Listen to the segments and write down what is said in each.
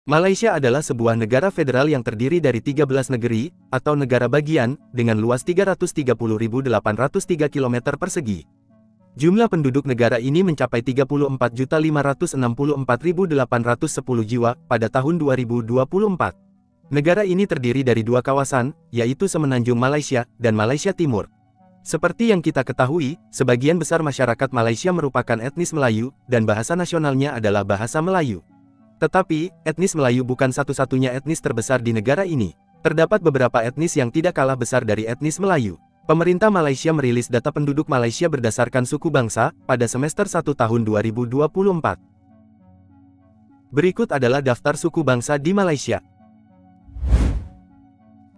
Malaysia adalah sebuah negara federal yang terdiri dari 13 negeri, atau negara bagian, dengan luas 330.803 km persegi. Jumlah penduduk negara ini mencapai 34.564.810 jiwa pada tahun 2024. Negara ini terdiri dari dua kawasan, yaitu Semenanjung Malaysia dan Malaysia Timur. Seperti yang kita ketahui, sebagian besar masyarakat Malaysia merupakan etnis Melayu, dan bahasa nasionalnya adalah bahasa Melayu. Tetapi, etnis Melayu bukan satu-satunya etnis terbesar di negara ini. Terdapat beberapa etnis yang tidak kalah besar dari etnis Melayu. Pemerintah Malaysia merilis data penduduk Malaysia berdasarkan suku bangsa pada semester 1 tahun 2024. Berikut adalah daftar suku bangsa di Malaysia.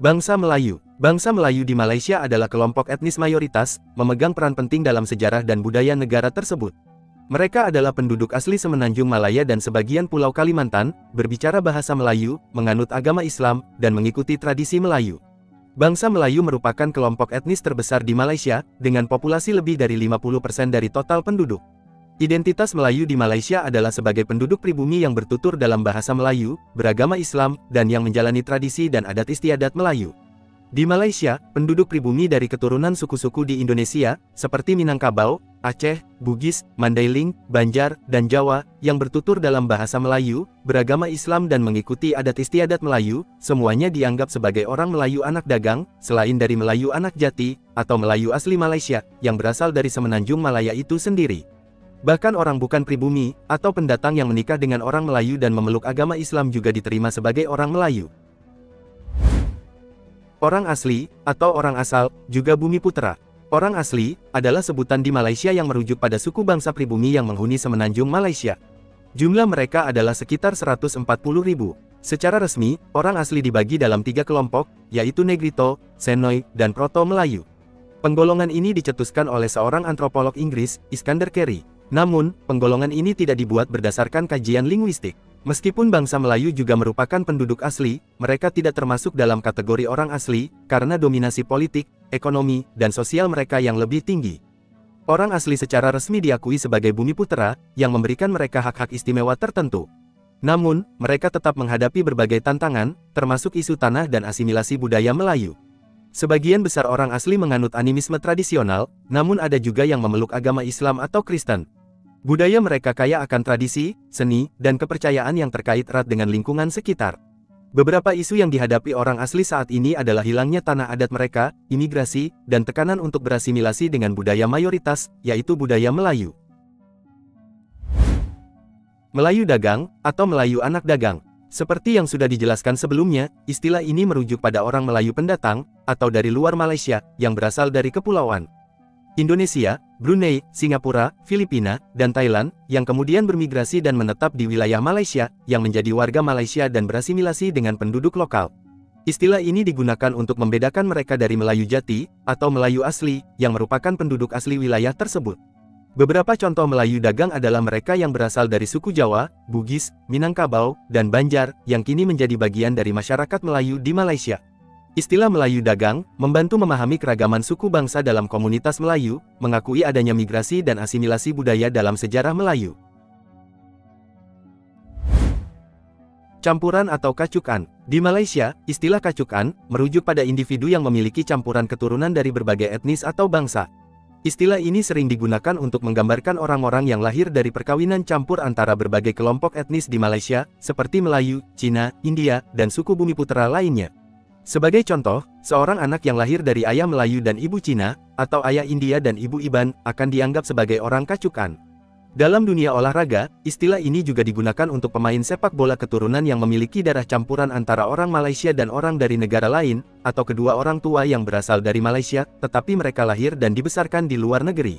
Bangsa Melayu. Bangsa Melayu di Malaysia adalah kelompok etnis mayoritas, memegang peran penting dalam sejarah dan budaya negara tersebut. Mereka adalah penduduk asli Semenanjung Malaya dan sebagian Pulau Kalimantan, berbicara bahasa Melayu, menganut agama Islam, dan mengikuti tradisi Melayu. Bangsa Melayu merupakan kelompok etnis terbesar di Malaysia, dengan populasi lebih dari 50% dari total penduduk. Identitas Melayu di Malaysia adalah sebagai penduduk pribumi yang bertutur dalam bahasa Melayu, beragama Islam, dan yang menjalani tradisi dan adat istiadat Melayu. Di Malaysia, penduduk pribumi dari keturunan suku-suku di Indonesia, seperti Minangkabau, Aceh, Bugis, Mandailing, Banjar, dan Jawa, yang bertutur dalam bahasa Melayu, beragama Islam dan mengikuti adat istiadat Melayu, semuanya dianggap sebagai orang Melayu anak dagang, selain dari Melayu anak jati, atau Melayu asli Malaysia, yang berasal dari Semenanjung Malaya itu sendiri. Bahkan orang bukan pribumi, atau pendatang yang menikah dengan orang Melayu dan memeluk agama Islam juga diterima sebagai orang Melayu. Orang asli, atau orang asal, juga bumi putera. Orang asli, adalah sebutan di Malaysia yang merujuk pada suku bangsa pribumi yang menghuni Semenanjung Malaysia. Jumlah mereka adalah sekitar 140.000. Secara resmi, orang asli dibagi dalam 3 kelompok, yaitu Negrito, Senoy, dan Proto-Melayu. Penggolongan ini dicetuskan oleh seorang antropolog Inggris, Iskander Carey. Namun, penggolongan ini tidak dibuat berdasarkan kajian linguistik. Meskipun bangsa Melayu juga merupakan penduduk asli, mereka tidak termasuk dalam kategori orang asli, karena dominasi politik, ekonomi, dan sosial mereka yang lebih tinggi. Orang asli secara resmi diakui sebagai bumi putera, yang memberikan mereka hak-hak istimewa tertentu. Namun, mereka tetap menghadapi berbagai tantangan, termasuk isu tanah dan asimilasi budaya Melayu. Sebagian besar orang asli menganut animisme tradisional, namun ada juga yang memeluk agama Islam atau Kristen. Budaya mereka kaya akan tradisi, seni, dan kepercayaan yang terkait erat dengan lingkungan sekitar. Beberapa isu yang dihadapi orang asli saat ini adalah hilangnya tanah adat mereka, imigrasi, dan tekanan untuk berasimilasi dengan budaya mayoritas, yaitu budaya Melayu. Melayu dagang, atau Melayu anak dagang. Seperti yang sudah dijelaskan sebelumnya, istilah ini merujuk pada orang Melayu pendatang, atau dari luar Malaysia, yang berasal dari kepulauan Indonesia, Brunei, Singapura, Filipina, dan Thailand, yang kemudian bermigrasi dan menetap di wilayah Malaysia, yang menjadi warga Malaysia dan berasimilasi dengan penduduk lokal. Istilah ini digunakan untuk membedakan mereka dari Melayu jati, atau Melayu asli, yang merupakan penduduk asli wilayah tersebut. Beberapa contoh Melayu dagang adalah mereka yang berasal dari suku Jawa, Bugis, Minangkabau, dan Banjar, yang kini menjadi bagian dari masyarakat Melayu di Malaysia. Istilah Melayu dagang membantu memahami keragaman suku bangsa dalam komunitas Melayu, mengakui adanya migrasi dan asimilasi budaya dalam sejarah Melayu. Campuran atau kacukan. Di Malaysia, istilah kacukan merujuk pada individu yang memiliki campuran keturunan dari berbagai etnis atau bangsa. Istilah ini sering digunakan untuk menggambarkan orang-orang yang lahir dari perkawinan campur antara berbagai kelompok etnis di Malaysia, seperti Melayu, Cina, India, dan suku bumi putera lainnya. Sebagai contoh, seorang anak yang lahir dari ayah Melayu dan ibu Cina, atau ayah India dan ibu Iban, akan dianggap sebagai orang kacukan. Dalam dunia olahraga, istilah ini juga digunakan untuk pemain sepak bola keturunan yang memiliki darah campuran antara orang Malaysia dan orang dari negara lain, atau kedua orang tua yang berasal dari Malaysia, tetapi mereka lahir dan dibesarkan di luar negeri.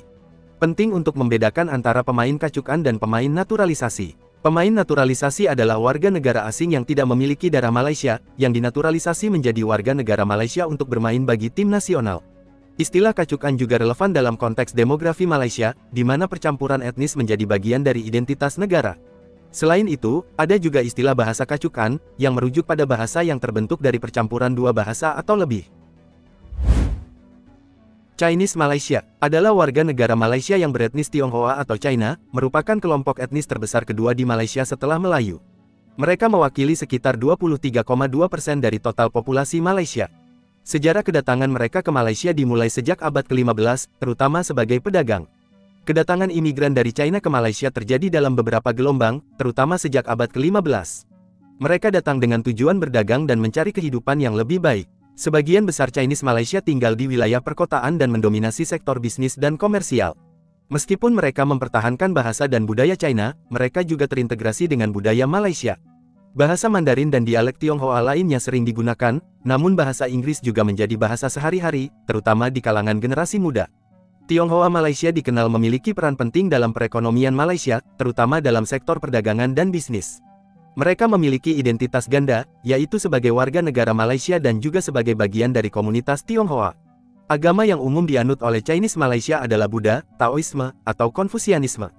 Penting untuk membedakan antara pemain kacukan dan pemain naturalisasi. Pemain naturalisasi adalah warga negara asing yang tidak memiliki darah Malaysia, yang dinaturalisasi menjadi warga negara Malaysia untuk bermain bagi tim nasional. Istilah kacukan juga relevan dalam konteks demografi Malaysia, di mana percampuran etnis menjadi bagian dari identitas negara. Selain itu, ada juga istilah bahasa kacukan, yang merujuk pada bahasa yang terbentuk dari percampuran dua bahasa atau lebih. Chinese Malaysia adalah warga negara Malaysia yang beretnis Tionghoa atau China, merupakan kelompok etnis terbesar kedua di Malaysia setelah Melayu. Mereka mewakili sekitar 23,2% dari total populasi Malaysia. Sejarah kedatangan mereka ke Malaysia dimulai sejak abad ke-15, terutama sebagai pedagang. Kedatangan imigran dari China ke Malaysia terjadi dalam beberapa gelombang, terutama sejak abad ke-15. Mereka datang dengan tujuan berdagang dan mencari kehidupan yang lebih baik. Sebagian besar Chinese Malaysia tinggal di wilayah perkotaan dan mendominasi sektor bisnis dan komersial. Meskipun mereka mempertahankan bahasa dan budaya China, mereka juga terintegrasi dengan budaya Malaysia. Bahasa Mandarin dan dialek Tionghoa lainnya sering digunakan, namun bahasa Inggris juga menjadi bahasa sehari-hari, terutama di kalangan generasi muda. Tionghoa Malaysia dikenal memiliki peran penting dalam perekonomian Malaysia, terutama dalam sektor perdagangan dan bisnis. Mereka memiliki identitas ganda, yaitu sebagai warga negara Malaysia dan juga sebagai bagian dari komunitas Tionghoa. Agama yang umum dianut oleh Chinese Malaysia adalah Buddha, Taoisme, atau Konfusianisme.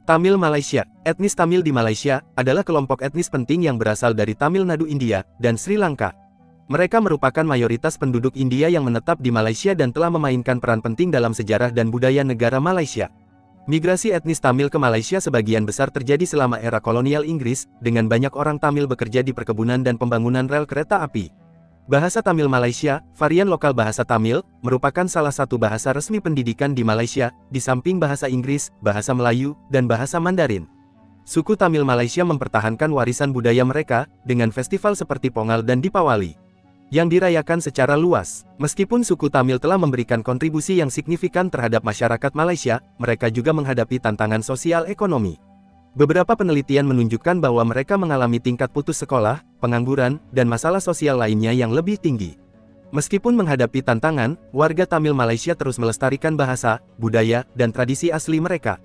Tamil Malaysia. Etnis Tamil di Malaysia adalah kelompok etnis penting yang berasal dari Tamil Nadu India dan Sri Lanka. Mereka merupakan mayoritas penduduk India yang menetap di Malaysia dan telah memainkan peran penting dalam sejarah dan budaya negara Malaysia. Migrasi etnis Tamil ke Malaysia sebagian besar terjadi selama era kolonial Inggris, dengan banyak orang Tamil bekerja di perkebunan dan pembangunan rel kereta api. Bahasa Tamil Malaysia, varian lokal bahasa Tamil, merupakan salah satu bahasa resmi pendidikan di Malaysia, di samping bahasa Inggris, bahasa Melayu, dan bahasa Mandarin. Suku Tamil Malaysia mempertahankan warisan budaya mereka, dengan festival seperti Pongal dan Dipawali yang dirayakan secara luas. Meskipun suku Tamil telah memberikan kontribusi yang signifikan terhadap masyarakat Malaysia, mereka juga menghadapi tantangan sosial ekonomi. Beberapa penelitian menunjukkan bahwa mereka mengalami tingkat putus sekolah, pengangguran, dan masalah sosial lainnya yang lebih tinggi. Meskipun menghadapi tantangan, warga Tamil Malaysia terus melestarikan bahasa, budaya, dan tradisi asli mereka.